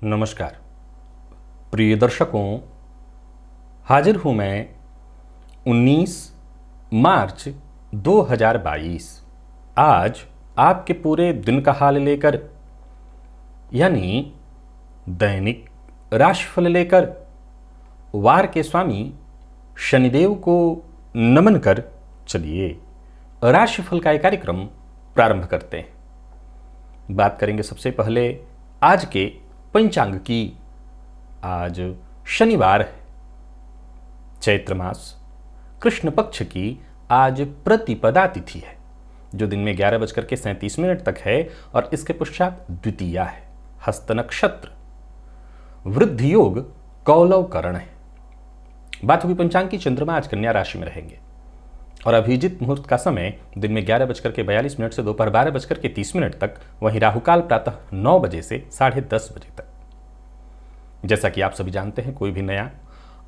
नमस्कार प्रिय दर्शकों, हाजिर हूँ मैं 19 मार्च 2022 आज आपके पूरे दिन का हाल लेकर, यानी दैनिक राशिफल लेकर वार के स्वामी शनिदेव को नमन कर चलिए राशिफल का एक कार्यक्रम प्रारंभ करते हैं। बात करेंगे सबसे पहले आज के पंचांग की। आज शनिवार है, चैत्र मास कृष्ण पक्ष की आज प्रतिपदा तिथि है, जो दिन में 11:37 तक है और इसके पश्चात द्वितीया है। हस्त नक्षत्र, वृद्धि योग, कौलव करण है। बात हुई पंचांग की, चंद्रमा आज कन्या राशि में रहेंगे और अभिजित मुहूर्त का समय दिन में 11:42 से दोपहर 12:30 तक, वहीं राहुकाल प्रातः 9 बजे से 10:30 बजे तक। जैसा कि आप सभी जानते हैं, कोई भी नया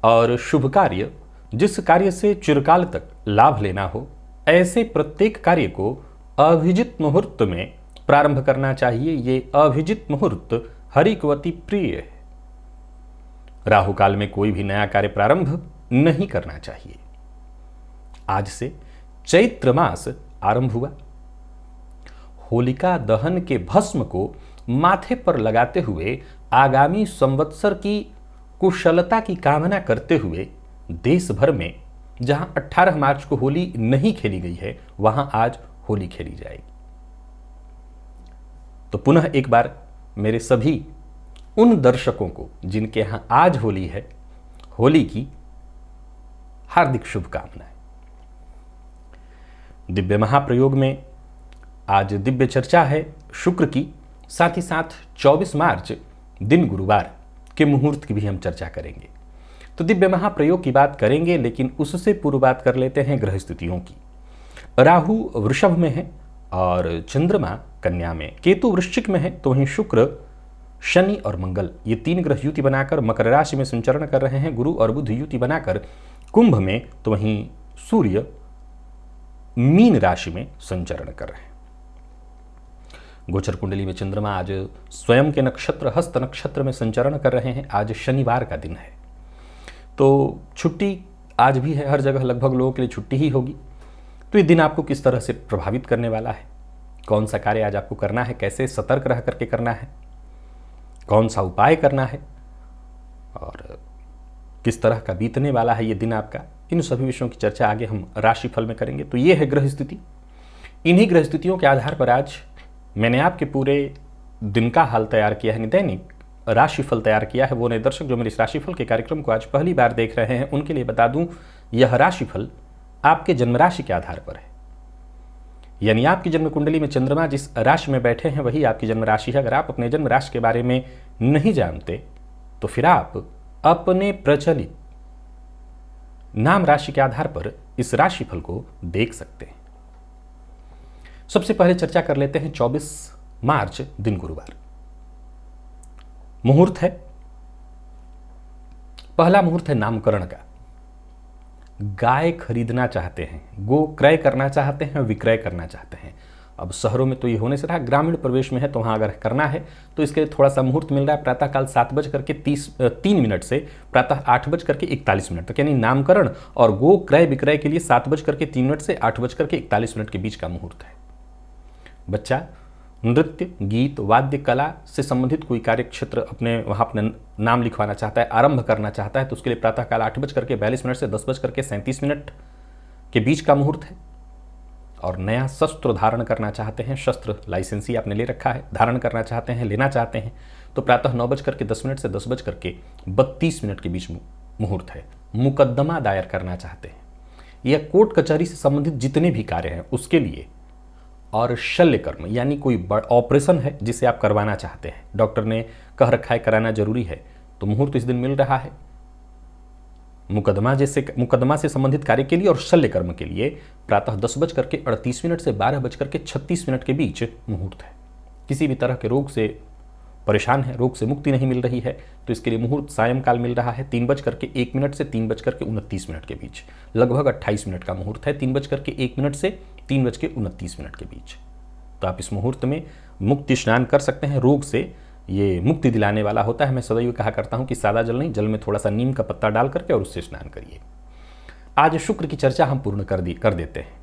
और शुभ कार्य, जिस कार्य से चिरकाल तक लाभ लेना हो, ऐसे प्रत्येक कार्य को अभिजित मुहूर्त में प्रारंभ करना चाहिए। ये अभिजित मुहूर्त हरिकवती प्रिय है। राहुकाल में कोई भी नया कार्य प्रारंभ नहीं करना चाहिए। आज से चैत्र मास आरंभ हुआ। होलिका दहन के भस्म को माथे पर लगाते हुए आगामी संवत्सर की कुशलता की कामना करते हुए देश भर में जहां 18 मार्च को होली नहीं खेली गई है, वहां आज होली खेली जाएगी। तो पुनः एक बार मेरे सभी उन दर्शकों को जिनके यहां आज होली है, होली की हार्दिक शुभकामनाएं। दिव्य महाप्रयोग में आज दिव्य चर्चा है शुक्र की, साथ ही साथ 24 मार्च दिन गुरुवार के मुहूर्त की भी हम चर्चा करेंगे। तो दिव्य महाप्रयोग की बात करेंगे, लेकिन उससे पूर्व बात कर लेते हैं ग्रह स्थितियों की। राहु वृषभ में है और चंद्रमा कन्या में, केतु वृश्चिक में है, तो वहीं शुक्र, शनि और मंगल ये 3 ग्रह युति बनाकर मकर राशि में संचरण कर रहे हैं। गुरु और बुध युति बनाकर कुंभ में, तो वहीं सूर्य मीन राशि में संचरण कर रहे हैं। गोचर कुंडली में चंद्रमा आज स्वयं के नक्षत्र हस्त नक्षत्र में संचरण कर रहे हैं। आज शनिवार का दिन है, तो छुट्टी आज भी है, हर जगह लगभग लोगों के लिए छुट्टी ही होगी। तो ये दिन आपको किस तरह से प्रभावित करने वाला है, कौन सा कार्य आज आपको करना है, कैसे सतर्क रह करके करना है, कौन सा उपाय करना है और किस तरह का बीतने वाला है ये दिन आपका, इन सभी विषयों की चर्चा आगे हम राशिफल में करेंगे। तो ये है ग्रह स्थिति। इन्हीं ग्रह स्थितियों के आधार पर आज मैंने आपके पूरे दिन का हाल तैयार किया है, दैनिक राशिफल तैयार किया है। वो नए दर्शक जो मेरे इस राशिफल के कार्यक्रम को आज पहली बार देख रहे हैं, उनके लिए बता दूं, यह राशिफल आपके जन्म राशि के आधार पर है। यानी आपकी जन्म कुंडली में चंद्रमा जिस राशि में बैठे हैं वही आपकी जन्म राशि है। अगर आप अपने जन्म राशि के बारे में नहीं जानते तो फिर आप अपने प्रचलित नाम राशि के आधार पर इस राशिफल को देख सकते हैं। सबसे पहले चर्चा कर लेते हैं 24 मार्च दिन गुरुवार। मुहूर्त है, पहला मुहूर्त है नामकरण का। गाय खरीदना चाहते हैं, गो क्रय करना चाहते हैं, विक्रय करना चाहते हैं। अब शहरों में तो ये होने से रहा, ग्रामीण प्रवेश में है तो वहां अगर करना है तो इसके लिए थोड़ा सा मुहूर्त मिल रहा है। प्रातःकाल 7:03 से प्रातः 8:41 तक, यानी नामकरण और गो क्रय विक्रय के लिए 7:03 से 8:41 के बीच का मुहूर्त है। बच्चा नृत्य, गीत, वाद्य कला से संबंधित कोई कार्य क्षेत्र वहां अपने नाम लिखवाना चाहता है, आरंभ करना चाहता है, तो उसके लिए प्रातःकाल 8:42 से 10:37 के बीच का मुहूर्त है। और नया शस्त्र धारण करना चाहते हैं, शस्त्र लाइसेंसी आपने ले रखा है, धारण करना चाहते हैं, लेना चाहते हैं, तो प्रातः 9:10 से 10:32 के बीच मुहूर्त है। मुकदमा दायर करना चाहते हैं या कोर्ट कचहरी से संबंधित जितने भी कार्य हैं उसके लिए, और शल्य कर्म यानी कोई ऑपरेशन है जिसे आप करवाना चाहते हैं, डॉक्टर ने कह रखा है कराना जरूरी है, तो मुहूर्त इस दिन मिल रहा है। मुकदमा से संबंधित कार्य के लिए और शल्य कर्म के लिए प्रातः 10:38 से 12:36 के बीच मुहूर्त है। किसी भी तरह के रोग से परेशान है, रोग से मुक्ति नहीं मिल रही है, तो इसके लिए मुहूर्त सायंकाल मिल रहा है 3:01 से 3:29 के बीच, लगभग 28 मिनट का मुहूर्त है। 3:01 से 3:29 के बीच तो आप इस मुहूर्त में मुक्ति स्नान कर सकते हैं, रोग से ये मुक्ति दिलाने वाला होता है। मैं सदैव कहा करता हूँ कि सादा जल नहीं, जल में थोड़ा सा नीम का पत्ता डाल करके और उससे स्नान करिए। आज शुक्र की चर्चा हम पूर्ण कर देते हैं।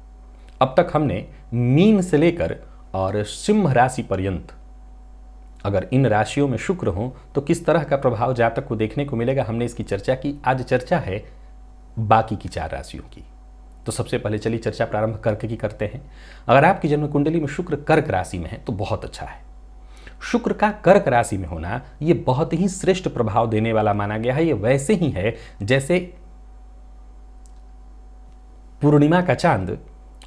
अब तक हमने मीन से लेकर और सिंह राशि पर्यंत, अगर इन राशियों में शुक्र हो तो किस तरह का प्रभाव जातक को देखने को मिलेगा, हमने इसकी चर्चा की। आज चर्चा है बाकी की 4 राशियों की। तो सबसे पहले चलिए चर्चा प्रारंभ कर्क की करते हैं। अगर आपकी जन्म कुंडली में शुक्र कर्क राशि में है तो बहुत अच्छा है। शुक्र का कर्क राशि में होना ये बहुत ही श्रेष्ठ प्रभाव देने वाला माना गया है। ये वैसे ही है जैसे पूर्णिमा का चांद,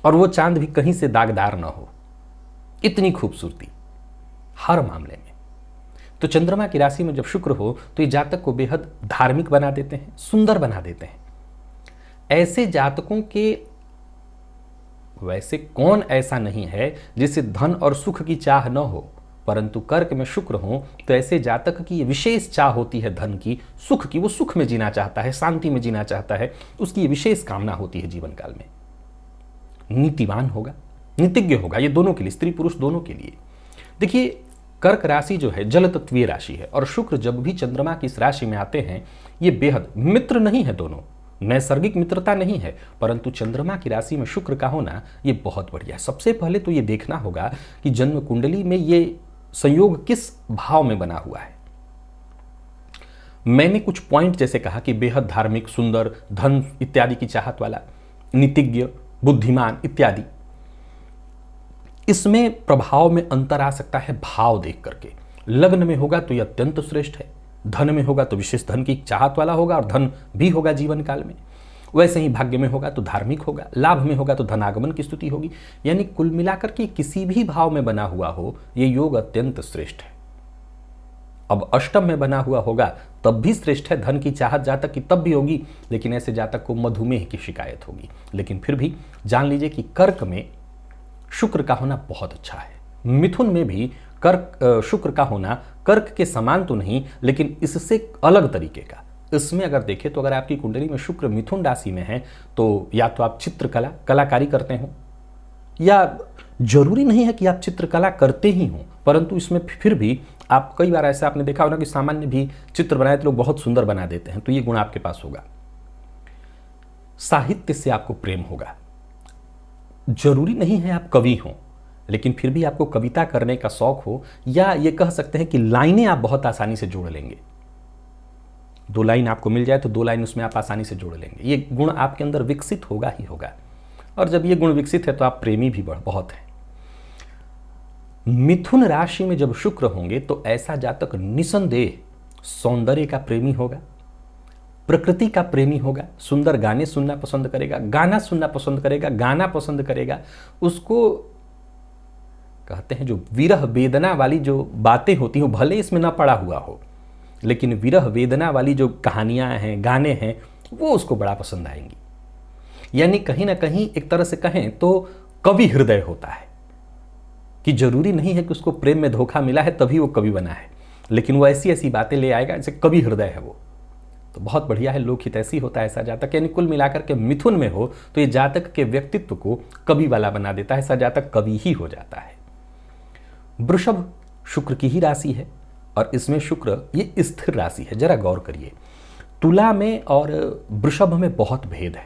और वो चांद भी कहीं से दागदार ना हो, इतनी खूबसूरती हर मामले में। तो चंद्रमा की राशि में जब शुक्र हो तो ये जातक को बेहद धार्मिक बना देते हैं, सुंदर बना देते हैं। ऐसे जातकों के, वैसे कौन ऐसा नहीं है जिसे धन और सुख की चाह न हो, परंतु कर्क में शुक्र हो तो ऐसे जातक की ये विशेष चाह होती है धन की, सुख की। वो सुख में जीना चाहता है, शांति में जीना चाहता है, उसकी ये विशेष कामना होती है जीवन काल में। नीतिवान होगा, नीतिज्ञ होगा, ये दोनों के लिए, स्त्री पुरुष दोनों के लिए। देखिए, कर्क राशि जो है जल तत्वीय राशि है, और शुक्र जब भी चंद्रमा की इस राशि में आते हैं ये बेहद मित्र नहीं है, दोनों नैसर्गिक मित्रता नहीं है, परंतु चंद्रमा की राशि में शुक्र का होना ये बहुत बढ़िया है। सबसे पहले तो ये देखना होगा कि जन्म कुंडली में ये संयोग किस भाव में बना हुआ है। मैंने कुछ पॉइंट जैसे कहा कि बेहद धार्मिक, सुंदर, धन इत्यादि की चाहत वाला, नीतिज्ञ, बुद्धिमान इत्यादि। इसमें प्रभाव में अंतर आ सकता है भाव देख करके। लग्न में होगा तो यह अत्यंत श्रेष्ठ है, धन में होगा तो विशेष धन की चाहत वाला होगा और धन भी होगा जीवन काल में। वैसे ही भाग्य में होगा तो धार्मिक होगा, लाभ में होगा तो धनागमन की स्तुति होगी। यानी कुल मिलाकर के किसी भी भाव में बना हुआ हो यह योग अत्यंत श्रेष्ठ है। अब अष्टम में बना हुआ होगा तब भी श्रेष्ठ है, धन की चाहत जातक की तब भी होगी, लेकिन ऐसे जातक को मधुमेह की शिकायत होगी। लेकिन फिर भी जान लीजिए कि कर्क में शुक्र का होना बहुत अच्छा है। मिथुन में भी कर्क शुक्र का होना कर्क के समान तो नहीं, लेकिन इससे अलग तरीके का। इसमें अगर देखें तो अगर आपकी कुंडली में शुक्र मिथुन राशि में है तो या तो आप चित्रकला, कलाकारी करते हो, या जरूरी नहीं है कि आप चित्रकला करते ही हो, परंतु इसमें फिर भी आप, कई बार ऐसा आपने देखा होगा कि सामान्य भी चित्र बनाए तो लोग बहुत सुंदर बना देते हैं, तो ये गुण आपके पास होगा। साहित्य से आपको प्रेम होगा। जरूरी नहीं है आप कवि हो, लेकिन फिर भी आपको कविता करने का शौक हो, या ये कह सकते हैं कि लाइनें आप बहुत आसानी से जोड़ लेंगे। 2 लाइन आपको मिल जाए तो 2 लाइन उसमें आप आसानी से जोड़ लेंगे। ये गुण आपके अंदर विकसित होगा ही होगा, और जब ये गुण विकसित है तो आप प्रेमी भी बहुत हैं। मिथुन राशि में जब शुक्र होंगे तो ऐसा जातक निसंदेह सौंदर्य का प्रेमी होगा, प्रकृति का प्रेमी होगा, सुंदर गाने सुनना पसंद करेगा, गाना सुनना पसंद करेगा, गाना पसंद करेगा। उसको कहते हैं जो विरह वेदना वाली जो बातें होती हैं, भले इसमें ना पड़ा हुआ हो, लेकिन विरह वेदना वाली जो कहानियां हैं, गाने हैं, वो उसको बड़ा पसंद आएंगी। यानी कहीं ना कहीं एक तरह से कहें तो कवि हृदय होता है, कि जरूरी नहीं है कि उसको प्रेम में धोखा मिला है तभी वो कवि बना है, लेकिन वो ऐसी ऐसी बातें ले आएगा जैसे कवि हृदय है वो। तो बहुत बढ़िया है, लोकहित ऐसी होता है ऐसा जातक। यानी कुल मिलाकर के मिथुन में हो तो ये जातक के व्यक्तित्व को कवि वाला बना देता है, ऐसा जातक कवि ही हो जाता है। वृषभ शुक्र की ही राशि है, और इसमें शुक्र ये स्थिर राशि है। जरा गौर करिए, तुला में और वृषभ में बहुत भेद है।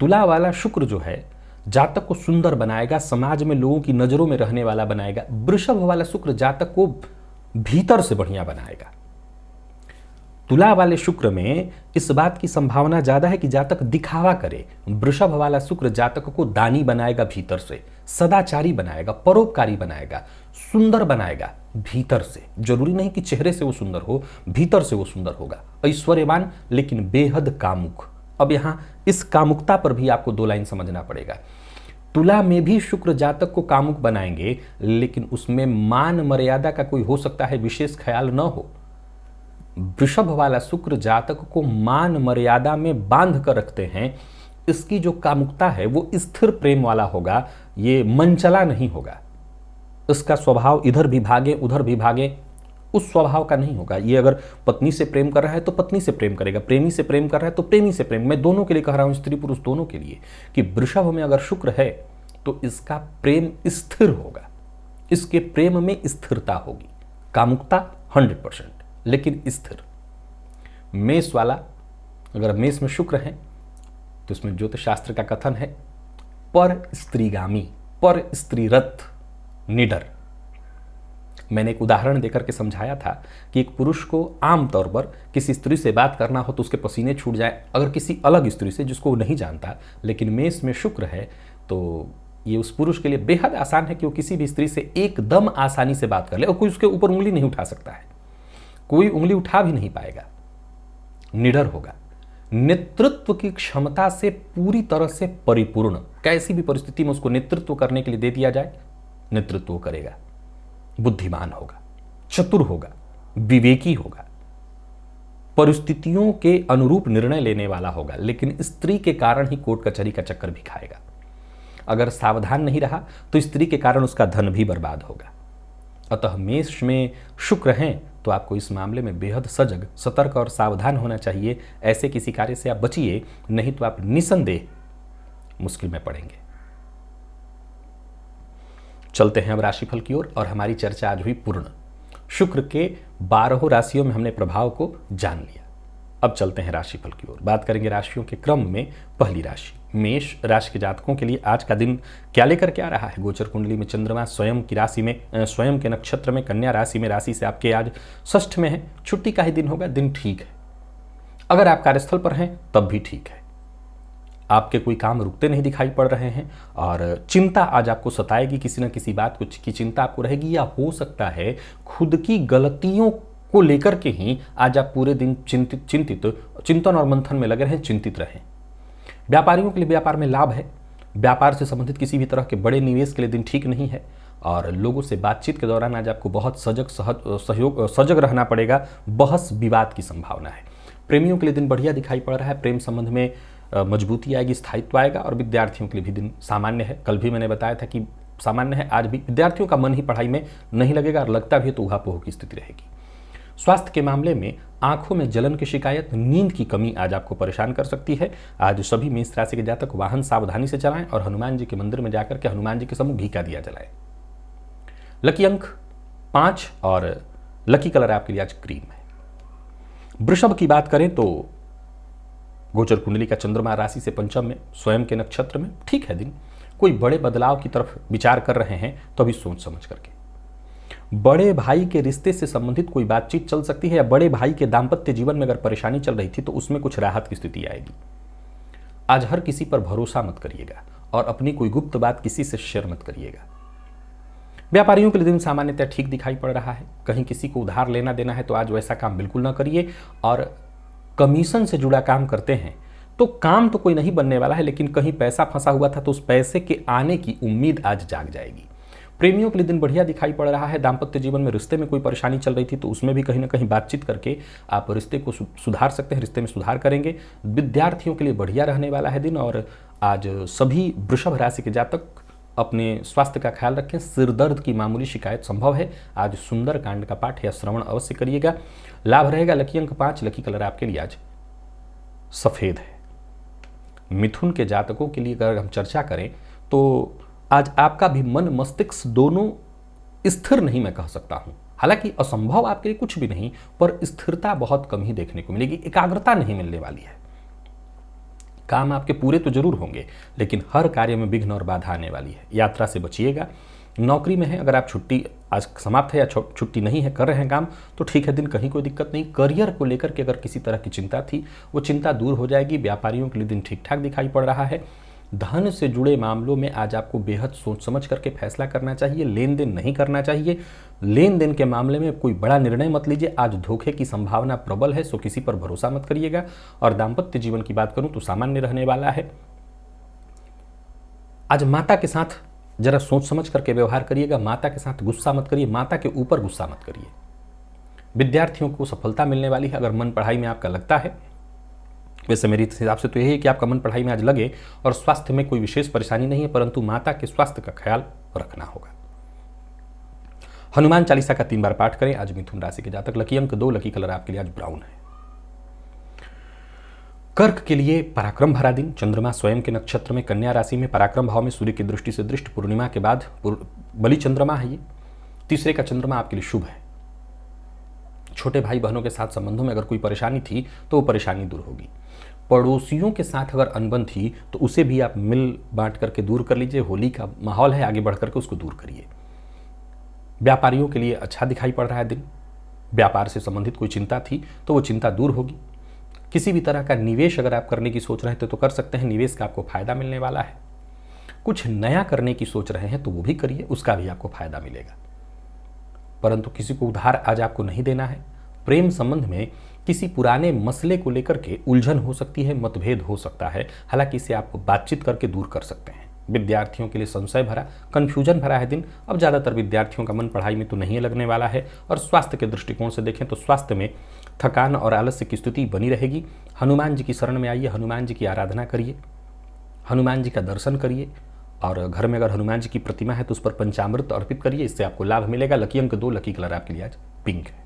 तुला वाला शुक्र जो है जातक को सुंदर बनाएगा, समाज में लोगों की नजरों में रहने वाला बनाएगा। वृषभ वाला शुक्र जातक को भीतर से बढ़िया बनाएगा। तुला वाले शुक्र में इस बात की संभावना ज्यादा है कि जातक दिखावा करे। वृषभ वाला शुक्र जातक को दानी बनाएगा, भीतर से सदाचारी बनाएगा, परोपकारी बनाएगा, सुंदर बनाएगा भीतर से। जरूरी नहीं कि चेहरे से वो सुंदर हो, भीतर से वो सुंदर होगा। ऐश्वर्यवान लेकिन बेहद कामुक। अब यहां इस कामुकता पर भी आपको 2 लाइन समझना पड़ेगा। तुला में भी शुक्र जातक को कामुक बनाएंगे, लेकिन उसमें मान मर्यादा का कोई हो सकता है विशेष ख्याल न हो। वृषभ वाला शुक्र जातक को मान मर्यादा में बांध कर रखते हैं। इसकी जो कामुकता है वो स्थिर प्रेम वाला होगा, ये मनचला नहीं होगा। इसका स्वभाव इधर भी भागे उधर भी भागे, उस स्वभाव का नहीं होगा। ये अगर पत्नी से प्रेम कर रहा है तो पत्नी से प्रेम करेगा, प्रेमी से प्रेम कर रहा है तो प्रेमी से प्रेम। मैं दोनों के लिए कह रहा हूं, स्त्री पुरुष दोनों के लिए, कि वृषभ में अगर शुक्र है तो इसका प्रेम स्थिर होगा, इसके प्रेम में स्थिरता होगी, कामुकता 100%, लेकिन स्थिर। मेष वाला, अगर मेष में शुक्र है तो इसमें ज्योतिष शास्त्र का कथन है पर स्त्रीगामी, पर स्त्रीरथ, निडर। मैंने एक उदाहरण देकर के समझाया था कि एक पुरुष को आमतौर पर किसी स्त्री से बात करना हो तो उसके पसीने छूट जाए, अगर किसी अलग स्त्री से जिसको वो नहीं जानता, लेकिन मेष में शुक्र है तो ये उस पुरुष के लिए बेहद आसान है कि वो किसी भी स्त्री से एकदम आसानी से बात कर ले और कोई उसके ऊपर उंगली नहीं उठा सकता है, कोई उंगली उठा भी नहीं पाएगा। निडर होगा, नेतृत्व की क्षमता से पूरी तरह से परिपूर्ण, कैसी भी परिस्थिति में उसको नेतृत्व करने के लिए दे दिया जाए, नेतृत्व करेगा। बुद्धिमान होगा, चतुर होगा, विवेकी होगा, परिस्थितियों के अनुरूप निर्णय लेने वाला होगा, लेकिन स्त्री के कारण ही कोर्ट कचहरी का चक्कर भी खाएगा। अगर सावधान नहीं रहा तो स्त्री के कारण उसका धन भी बर्बाद होगा। अतः मेष में शुक्र हैं तो आपको इस मामले में बेहद सजग, सतर्क और सावधान होना चाहिए। ऐसे किसी कार्य से आप बचिए, नहीं तो आप निसंदेह मुश्किल में पड़ेंगे। चलते हैं अब राशिफल की ओर और हमारी चर्चा आज हुई पूर्ण। शुक्र के 12 राशियों में हमने प्रभाव को जान लिया। अब चलते हैं राशिफल की ओर, बात करेंगे राशियों के क्रम में। पहली राशि मेष राशि के जातकों के लिए आज का दिन क्या लेकर के आ रहा है। गोचर कुंडली में चंद्रमा स्वयं की राशि में, स्वयं के नक्षत्र में, कन्या राशि में, राशि से आपके आज षष्ठ में है। छुट्टी का ही दिन होगा, दिन ठीक है। अगर आप कार्यस्थल पर हैं तब भी ठीक है, आपके कोई काम रुकते नहीं दिखाई पड़ रहे हैं और चिंता आज आपको सताएगी, किसी न किसी बात कुछ की चिंता आपको रहेगी, या हो सकता है खुद की गलतियों को लेकर के ही आज आप पूरे दिन चिंतन और मंथन में लगे रहें, चिंतित रहें। व्यापारियों के लिए व्यापार में लाभ है। व्यापार से संबंधित किसी भी तरह के बड़े निवेश के लिए दिन ठीक नहीं है और लोगों से बातचीत के दौरान आज आपको बहुत सजग रहना पड़ेगा। बहस विवाद की संभावना है। प्रेमियों के लिए दिन बढ़िया दिखाई पड़ रहा है, प्रेम संबंध में मजबूती आएगी, स्थायित्व आएगा। और विद्यार्थियों के लिए भी दिन सामान्य है। कल भी मैंने बताया था कि सामान्य है, आज भी विद्यार्थियों का मन ही पढ़ाई में नहीं लगेगा और लगता भी है तो ऊहापोह की स्थिति रहेगी। स्वास्थ्य के मामले में आंखों में जलन की शिकायत, नींद की कमी आज आपको परेशान कर सकती है। आज सभी मेष राशि के जातक वाहन सावधानी से चलाएं और हनुमान जी के मंदिर में जाकर के हनुमान जी के सम्मुख घी का दिया जलाएं। लकी अंक 5 और लकी कलर आपके लिए आज क्रीम है। वृषभ की बात करें तो गोचर कुंडली का चंद्रमा राशि से पंचम में, स्वयं के नक्षत्र में, ठीक है दिन। कोई बड़े बदलाव की तरफ विचार कर रहे हैं तो अभी सोच समझ करके। बड़े भाई के रिश्ते से संबंधित कोई बातचीत चल सकती है या बड़े भाई के दाम्पत्य जीवन में अगर परेशानी चल रही थी तो उसमें कुछ राहत की स्थिति आएगी। आज हर किसी पर भरोसा मत करिएगा और अपनी कोई गुप्त बात किसी से शेयर मत करिएगा। व्यापारियों के लिए दिन सामान्यतः ठीक दिखाई पड़ रहा है। कहीं किसी को उधार लेना देना है तो आज वैसा काम बिल्कुल ना करिए। और कमीशन से जुड़ा काम करते हैं तो काम तो कोई नहीं बनने वाला है, लेकिन कहीं पैसा फंसा हुआ था तो उस पैसे के आने की उम्मीद आज जाग जाएगी। प्रेमियों के लिए दिन बढ़िया दिखाई पड़ रहा है। दाम्पत्य जीवन में रिश्ते में कोई परेशानी चल रही थी तो उसमें भी कहीं ना कहीं बातचीत करके आप रिश्ते को सुधार सकते हैं, रिश्ते में सुधार करेंगे। विद्यार्थियों के लिए बढ़िया रहने वाला है दिन और आज सभी वृषभ राशि के जातक अपने स्वास्थ्य का ख्याल रखें। सिर दर्द की मामूली शिकायत संभव है। आज सुंदर कांड का पाठ या श्रवण अवश्य करिएगा, लाभ रहेगा। लकी अंक 5, लकी कलर आपके लिए आज सफेद है। मिथुन के जातकों के लिए अगर हम चर्चा करें तो आज आपका भी मन मस्तिष्क दोनों स्थिर नहीं मैं कह सकता हूं। हालांकि असंभव आपके लिए कुछ भी नहीं, पर स्थिरता बहुत कम ही देखने को मिलेगी, एकाग्रता नहीं मिलने वाली है। काम आपके पूरे तो जरूर होंगे लेकिन हर कार्य में विघ्न और बाधा आने वाली है। यात्रा से बचिएगा। नौकरी में है, अगर आप छुट्टी आज समाप्त है या छुट्टी नहीं है, कर रहे हैं काम तो ठीक है दिन, कहीं कोई दिक्कत नहीं। करियर को लेकर के अगर किसी तरह की चिंता थी वो चिंता दूर हो जाएगी। व्यापारियों के लिए दिन ठीक ठाक दिखाई पड़ रहा है। धन से जुड़े मामलों में आज आपको बेहद सोच समझ करके फैसला करना चाहिए, लेन देन नहीं करना चाहिए। लेन देन के मामले में कोई बड़ा निर्णय मत लीजिए। आज धोखे की संभावना प्रबल है, सो किसी पर भरोसा मत करिएगा। और दाम्पत्य जीवन की बात करूं तो सामान्य रहने वाला है। आज माता के साथ जरा सोच समझ करके व्यवहार करिएगा। माता के साथ गुस्सा मत करिए, माता के ऊपर गुस्सा मत करिए। विद्यार्थियों को सफलता मिलने वाली है अगर मन पढ़ाई में आपका लगता है। वैसे मेरे हिसाब से तो यही है कि आपका मन पढ़ाई में आज लगे और स्वास्थ्य में कोई विशेष परेशानी नहीं है, परंतु माता के स्वास्थ्य का ख्याल रखना होगा। हनुमान चालीसा का 3 बार पाठ करें आज मिथुन राशि के जातक। लकी अंक 2, लकी कलर आपके लिए आज ब्राउन है। कर्क के लिए पराक्रम भरा दिन। चंद्रमा स्वयं के नक्षत्र में, कन्या राशि में, पराक्रम भाव में, सूर्य की दृष्टि से दृष्ट पूर्णिमा के बाद बलि चंद्रमा है ये। तीसरे का चंद्रमा आपके लिए शुभ है। छोटे भाई बहनों के साथ संबंधों में अगर कोई परेशानी थी तो वो परेशानी दूर होगी। पड़ोसियों के साथ अगर अनबन थी तो उसे भी आप मिल बांट करके दूर कर लीजिए। होली का माहौल है, आगे बढ़ करके उसको दूर करिए। व्यापारियों के लिए अच्छा दिखाई पड़ रहा है दिन। व्यापार से संबंधित कोई चिंता थी तो वो चिंता दूर होगी। किसी भी तरह का निवेश अगर आप करने की सोच रहे थे तो कर सकते हैं, निवेश का आपको फायदा मिलने वाला है। कुछ नया करने की सोच रहे हैं तो वो भी करिए, उसका भी आपको फायदा मिलेगा। परंतु किसी को उधार आज आपको नहीं देना है। प्रेम संबंध में किसी पुराने मसले को लेकर के उलझन हो सकती है, मतभेद हो सकता है, हालांकि इसे आप बातचीत करके दूर कर सकते हैं। विद्यार्थियों के लिए संशय भरा, कन्फ्यूजन भरा है दिन। अब ज़्यादातर विद्यार्थियों का मन पढ़ाई में तो नहीं लगने वाला है। और स्वास्थ्य के दृष्टिकोण से देखें तो स्वास्थ्य में थकान और आलस्य की स्थिति बनी रहेगी। हनुमान जी की शरण में आइए, हनुमान जी की आराधना करिए, हनुमान जी का दर्शन करिए। और घर में अगर हनुमान जी की प्रतिमा है तो उस पर पंचामृत अर्पित करिए, इससे आपको लाभ मिलेगा। लकी अंक 2, लकी कलर आपके लिए आज पिंक है।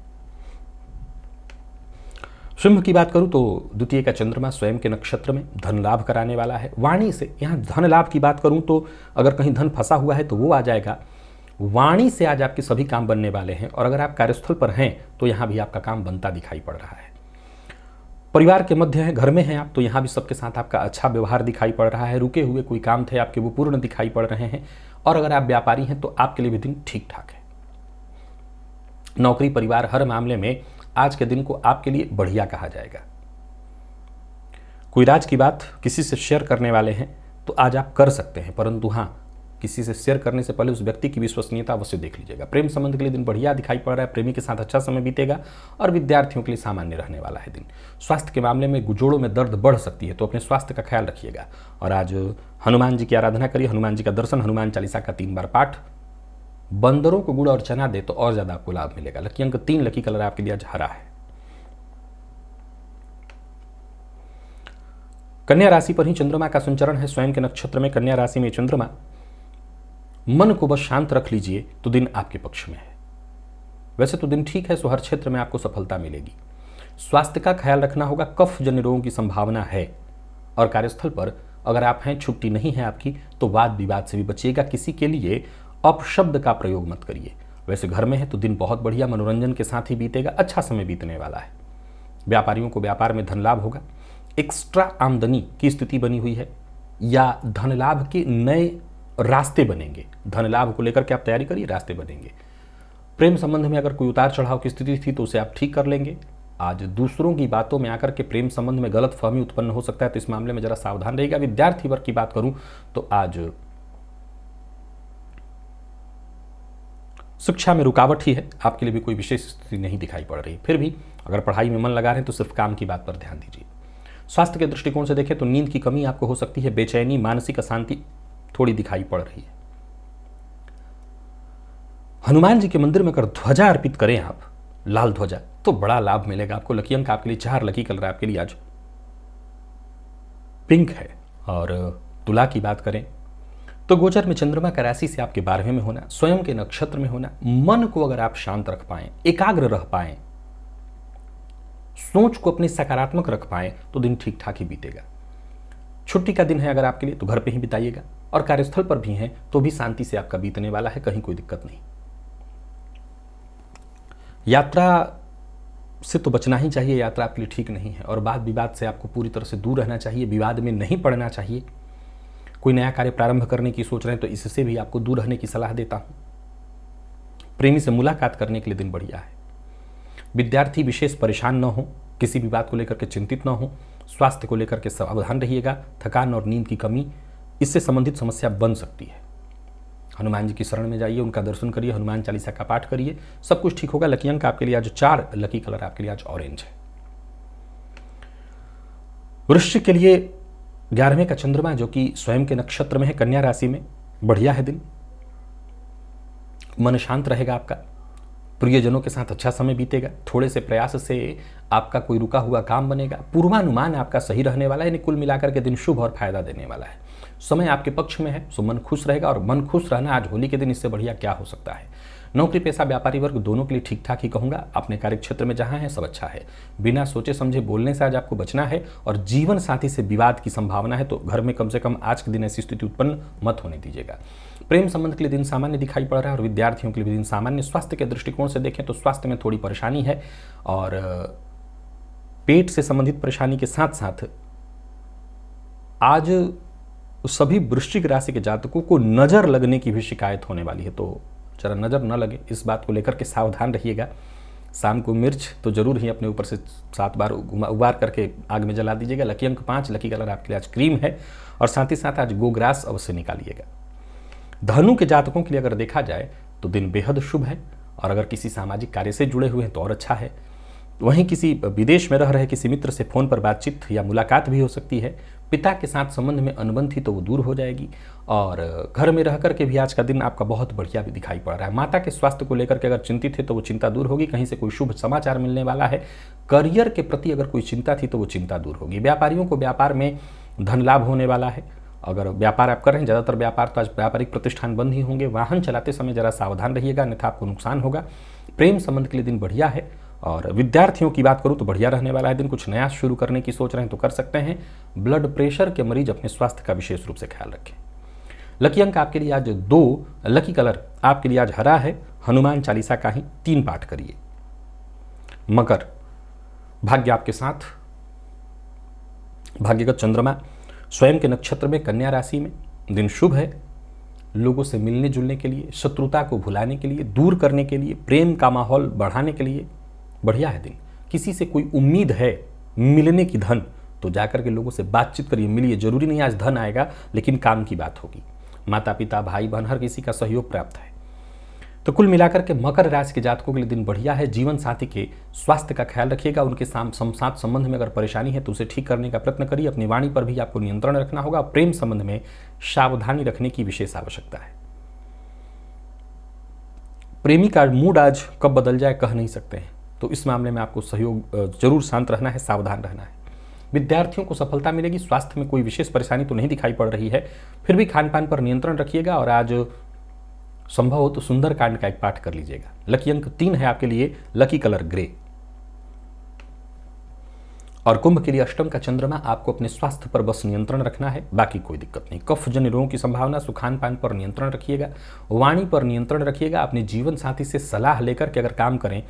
शुंभ की बात करूं तो द्वितीय का चंद्रमा स्वयं के नक्षत्र में धन लाभ कराने वाला है। वाणी से, यहां धन लाभ की बात करूं तो अगर कहीं धन फंसा हुआ है तो वो आ जाएगा। वाणी से आज आपके सभी काम बनने वाले हैं। और अगर आप कार्यस्थल पर हैं तो यहां भी आपका काम बनता दिखाई पड़ रहा है। परिवार के मध्य है, घर में हैं आप तो यहाँ भी सबके साथ आपका अच्छा व्यवहार दिखाई पड़ रहा है। रुके हुए कोई काम थे आपके, वो पूर्ण दिखाई पड़ रहे हैं। और अगर आप व्यापारी हैं तो आपके लिए भी दिन ठीक ठाक है। नौकरी, परिवार, हर मामले में आज के दिन को आपके लिए बढ़िया कहा जाएगा। कोई राज की बात किसी से शेयर करने वाले हैं तो आज आप कर सकते हैं, परंतु हाँ, किसी से शेयर करने से पहले उस व्यक्ति की विश्वसनीयता अवश्य देख लीजिएगा। प्रेम संबंध के लिए दिन बढ़िया दिखाई पड़ रहा है। प्रेमी के साथ अच्छा समय बीतेगा। और विद्यार्थियों के लिए सामान्य रहने वाला है दिन। स्वास्थ्य के मामले में जोड़ों में दर्द बढ़ सकती है तो अपने स्वास्थ्य का ख्याल रखिएगा। और आज हनुमान जी की आराधना करिए, हनुमान जी का दर्शन, हनुमान चालीसा का 3 बार पाठ। बंदरों को गुड़ और चना दे तो और ज्यादा आपको लाभ मिलेगा। लकी अंक 3, लकी कलर आपके लिए आज हरा है। कन्या राशि पर ही चंद्रमा का संचरण है। स्वयं के नक्षत्र में कन्या राशि में चंद्रमा। मन को बस शांत रख लीजिए तो दिन आपके पक्ष में है। वैसे तो दिन ठीक है, सो हर क्षेत्र में आपको सफलता मिलेगी। स्वास्थ्य का ख्याल रखना होगा, कफ जन्य रोगों की संभावना है। और कार्यस्थल पर अगर आप हैं, छुट्टी नहीं है आपकी, तो वाद विवाद से भी बचिएगा। किसी के लिए अपशब्द का प्रयोग मत करिए। वैसे घर में है तो दिन बहुत बढ़िया, मनोरंजन के साथ ही बीतेगा, अच्छा समय बीतने वाला है। व्यापारियों को व्यापार में धन लाभ होगा। एक्स्ट्रा आमदनी की स्थिति बनी हुई है या धन लाभ के नए रास्ते बनेंगे। धन लाभ को लेकर के आप तैयारी करिए, रास्ते बनेंगे। प्रेम संबंध में अगर कोई उतार चढ़ाव की स्थिति थी तो उसे आप ठीक कर लेंगे। आज दूसरों की बातों में आकर के प्रेम संबंध में गलत फहमी उत्पन्न हो सकता है तो इस मामले में जरा सावधान रहिएगा। विद्यार्थी वर्ग की बात करूं तो आज शिक्षा में रुकावट ही है, आपके लिए भी कोई विशेष स्थिति नहीं दिखाई पड़ रही। फिर भी अगर पढ़ाई में मन लगा रहे हैं तो सिर्फ काम की बात पर ध्यान दीजिए। स्वास्थ्य के दृष्टिकोण से देखें तो नींद की कमी आपको हो सकती है। बेचैनी, मानसिक अशांति थोड़ी दिखाई पड़ रही है। हनुमान जी के मंदिर में अगर ध्वजा अर्पित करें आप, लाल ध्वजा, तो बड़ा लाभ मिलेगा आपको। लकी अंक आपके लिए 4, लकी कलर आपके लिए आज पिंक है। और तुला की बात करें तो गोचर में चंद्रमा का राशि से आपके 12वें में होना, स्वयं के नक्षत्र में होना, मन को अगर आप शांत रख पाएं, एकाग्र रह पाएं, सोच को अपनी सकारात्मक रख पाएं तो दिन ठीक ठाक ही बीतेगा। छुट्टी का दिन है अगर आपके लिए तो घर पे ही बिताइएगा। और कार्यस्थल पर भी हैं तो भी शांति से आपका बीतने वाला है, कहीं कोई दिक्कत नहीं। यात्रा से तो बचना ही चाहिए, यात्रा आपके लिए ठीक नहीं है। और वाद विवाद से आपको पूरी तरह से दूर रहना चाहिए, विवाद में नहीं पड़ना चाहिए। कोई नया कार्य प्रारंभ करने की सोच रहे हैं तो इससे भी आपको दूर रहने की सलाह देता हूं। प्रेमी से मुलाकात करने के लिए दिन बढ़िया है। विद्यार्थी विशेष परेशान न हो, किसी भी बात को लेकर के चिंतित न हो। स्वास्थ्य को लेकर के सावधान रहिएगा। थकान और नींद की कमी, इससे संबंधित समस्या बन सकती है। हनुमान जी की शरण में जाइए, उनका दर्शन करिए, हनुमान चालीसा का पाठ करिए, सब कुछ ठीक होगा। लकी अंक आपके लिए आज 4, लकी कलर आपके लिए आज ऑरेंज है। वृश्चिक के लिए 11वें का चंद्रमा जो कि स्वयं के नक्षत्र में है, कन्या राशि में, बढ़िया है दिन। मन शांत रहेगा आपका। प्रियजनों के साथ अच्छा समय बीतेगा। थोड़े से प्रयास से आपका कोई रुका हुआ काम बनेगा। पूर्वानुमान आपका सही रहने वाला है, यानी कुल मिलाकर के दिन शुभ और फायदा देने वाला है। समय आपके पक्ष में है, सो मन खुश रहेगा। और मन खुश रहना आज होली के दिन, इससे बढ़िया क्या हो सकता है। नौकरी पेशा व्यापारी वर्ग दोनों के लिए ठीक ठाक ही कहूंगा। अपने कार्य क्षेत्र में जहां है सब अच्छा है। बिना सोचे समझे बोलने से आज आपको बचना है। और जीवन साथी से विवाद की संभावना है तो घर में कम से कम आज के दिन ऐसी स्थिति उत्पन्न मत होने दीजिएगा। प्रेम संबंध के लिए दिन सामान्य दिखाई पड़ रहा है और विद्यार्थियों के लिए भी दिन सामान्य। स्वास्थ्य के दृष्टिकोण से देखें तो स्वास्थ्य में थोड़ी परेशानी है और पेट से संबंधित परेशानी के साथ साथ आज सभी वृश्चिक राशि के जातकों को नजर लगने की भी शिकायत होने वाली है, तो जरा नजर न लगे इस बात को लेकर के सावधान रहिएगा। शाम को मिर्च तो जरूर ही अपने ऊपर से 7 बार उबार करके आग में जला दीजिएगा। लकी अंक 5, लकी कलर आपके लिए आज क्रीम है और साथ ही साथ आज गोग्रास अवश्य निकालिएगा। धनु के जातकों के लिए अगर देखा जाए तो दिन बेहद शुभ है और अगर किसी सामाजिक कार्य से जुड़े हुए हैं तो और अच्छा है। वहीं किसी विदेश में रह रहे किसी मित्र से फोन पर बातचीत या मुलाकात भी हो सकती है। पिता के साथ संबंध में अनबन थी तो वो दूर हो जाएगी और घर में रह करके भी आज का दिन आपका बहुत बढ़िया भी दिखाई पड़ रहा है। माता के स्वास्थ्य को लेकर के अगर चिंतित है तो वो चिंता दूर होगी। कहीं से कोई शुभ समाचार मिलने वाला है। करियर के प्रति अगर कोई चिंता थी तो वो चिंता दूर होगी। व्यापारियों को व्यापार में धन लाभ होने वाला है। अगर व्यापार आप कर रहे हैं, ज़्यादातर व्यापार तो आज व्यापारिक प्रतिष्ठान बंद ही होंगे। वाहन चलाते समय जरा सावधान रहिएगा, अन्यथा आपको नुकसान होगा। प्रेम संबंध के लिए दिन बढ़िया है और विद्यार्थियों की बात करूं तो बढ़िया रहने वाला है दिन। कुछ नया शुरू करने की सोच रहे हैं तो कर सकते हैं। ब्लड प्रेशर के मरीज अपने स्वास्थ्य का विशेष रूप से ख्याल रखें। लकी अंक आपके लिए आज 2, लकी कलर आपके लिए आज हरा है। हनुमान चालीसा का ही 3 पाठ करिए। मकर, भाग्य आपके साथ। भाग्यगत चंद्रमा स्वयं के नक्षत्र में कन्या राशि में। दिन शुभ है। लोगों से मिलने जुलने के लिए, शत्रुता को भुलाने के लिए, दूर करने के लिए, प्रेम का माहौल बढ़ाने के लिए बढ़िया है दिन। किसी से कोई उम्मीद है मिलने की धन तो जाकर के लोगों से बातचीत करिए, मिलिए। जरूरी नहीं आज धन आएगा लेकिन काम की बात होगी। माता पिता भाई बहन हर किसी का सहयोग प्राप्त है। तो कुल मिलाकर के मकर राशि के जातकों के लिए दिन बढ़िया है। जीवन साथी के स्वास्थ्य का ख्याल रखिएगा। उनके साथ संबंध में अगर परेशानी है तो उसे ठीक करने का प्रयत्न करिए। अपनी वाणी पर भी आपको नियंत्रण रखना होगा। प्रेम संबंध में सावधानी रखने की विशेष आवश्यकता है। प्रेमी का मूड आज कब बदल जाए कह नहीं सकते हैं, तो इस मामले में आपको सहयोग जरूर शांत रहना है, सावधान रहना है। विद्यार्थियों को सफलता मिलेगी। स्वास्थ्य में कोई विशेष परेशानी तो नहीं दिखाई पड़ रही है, फिर भी खान पान पर नियंत्रण रखिएगा और आज संभव हो तो सुंदरकांड का एक पाठ कर लीजिएगा। लकी अंक 3 है आपके लिए। Lucky colour grey. और कुंभ के लिए अष्टम का चंद्रमा। आपको अपने स्वास्थ्य पर बस नियंत्रण रखना है, बाकी कोई दिक्कत नहीं। कफ जन्य रोगों की संभावना। खान पान पर नियंत्रण रखिएगा। वाणी पर नियंत्रण रखिएगा। अपने जीवन साथी से सलाह लेकर के अगर काम करें,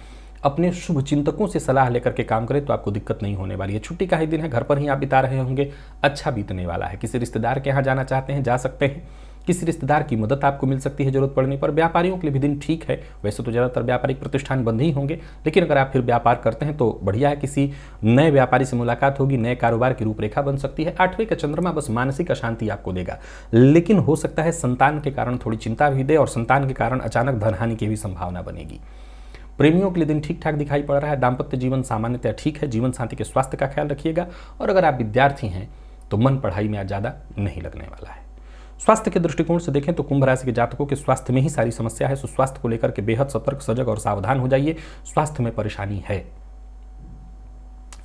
अपने शुभ चिंतकों से सलाह लेकर के काम करें तो आपको दिक्कत नहीं होने वाली है। छुट्टी का ही दिन है, घर पर ही आप बिता रहे होंगे, अच्छा बीतने वाला है। किसी रिश्तेदार के यहाँ जाना चाहते हैं जा सकते हैं। किसी रिश्तेदार की मदद आपको मिल सकती है जरूरत पड़ने पर। व्यापारियों के लिए भी दिन ठीक है। वैसे तो ज़्यादातर व्यापारिक प्रतिष्ठान बंद ही होंगे, लेकिन अगर आप फिर व्यापार करते हैं तो बढ़िया है। किसी नए व्यापारी से मुलाकात होगी, नए कारोबार की रूपरेखा बन सकती है। 8वें का चंद्रमा बस मानसिक अशांति आपको देगा, लेकिन हो सकता है संतान के कारण थोड़ी चिंता भी दे और संतान के कारण अचानक धनहानि की भी संभावना बनेगी। प्रेमियों के लिए दिन ठीक ठाक दिखाई पड़ रहा है। दाम्पत्य जीवन सामान्यतः ठीक है। जीवन साथी के स्वास्थ्य का ख्याल रखिएगा और अगर आप विद्यार्थी हैं तो मन पढ़ाई में आज ज़्यादा नहीं लगने वाला है। स्वास्थ्य के दृष्टिकोण से देखें तो कुंभ राशि के जातकों के स्वास्थ्य में ही सारी समस्या है। स्वास्थ्य को लेकर के बेहद सतर्क, सजग और सावधान हो जाइए। स्वास्थ्य में परेशानी है।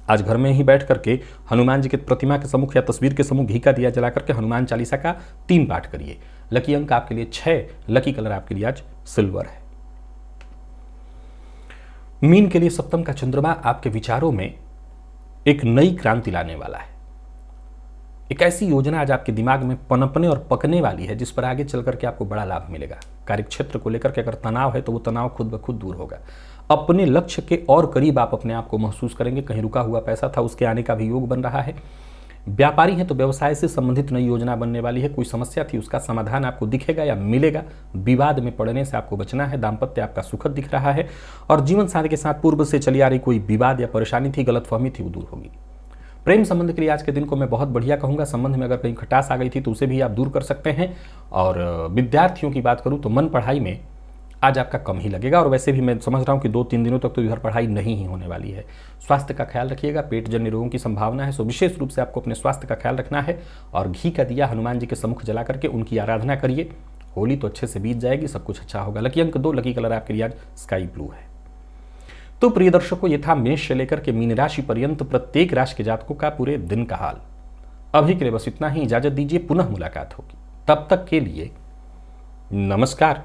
आज घर में ही बैठ करके हनुमान जी के प्रतिमा के सम्मुख या तस्वीर के सम्मुख घी का दिया जला करके हनुमान चालीसा का 3 पाठ करिए। लकी अंक आपके लिए 6, लकी कलर आपके लिए आज सिल्वर है। मीन के लिए सप्तम का चंद्रमा आपके विचारों में एक नई क्रांति लाने वाला है। एक ऐसी योजना आज आपके दिमाग में पनपने और पकने वाली है जिस पर आगे चल करके आपको बड़ा लाभ मिलेगा। कार्यक्षेत्र को लेकर के अगर तनाव है तो वो तनाव खुद ब खुद दूर होगा। अपने लक्ष्य के और करीब आप अपने आप को महसूस करेंगे। कहीं रुका हुआ पैसा था उसके आने का भी योग बन रहा है। व्यापारी हैं तो व्यवसाय से संबंधित नई योजना बनने वाली है। कोई समस्या थी उसका समाधान आपको दिखेगा या मिलेगा। विवाद में पड़ने से आपको बचना है। दाम्पत्य आपका सुखद दिख रहा है और जीवन साथी के साथ पूर्व से चली आ रही कोई विवाद या परेशानी थी, गलतफहमी थी, वो दूर होगी। प्रेम संबंध के लिए आज के दिन को मैं बहुत बढ़िया कहूँगा। संबंध में अगर कहीं खटास आ गई थी तो उसे भी आप दूर कर सकते हैं। और विद्यार्थियों की बात करूँ तो मन पढ़ाई में आज आपका कम ही लगेगा और वैसे भी मैं समझ रहा हूँ कि 2-3 दिनों तक तो इधर पढ़ाई नहीं ही होने वाली है। स्वास्थ्य का ख्याल रखिएगा। पेट जन्य रोगों की संभावना है, सो विशेष रूप से आपको अपने स्वास्थ्य का ख्याल रखना है और घी का दिया हनुमान जी के सम्मुख जला करके उनकी आराधना करिए। होली तो अच्छे से बीत जाएगी, सब कुछ अच्छा होगा। लकी अंक 2, लकी कलर आपके लिए आज स्काई ब्लू है। तो प्रिय दर्शकों, ये था मेष से लेकर के मीन राशि पर्यंत प्रत्येक राशि के जातकों का पूरे दिन का हाल। अभी के लिए बस इतना ही। इजाजत दीजिए, पुनः मुलाकात होगी। तब तक के लिए नमस्कार।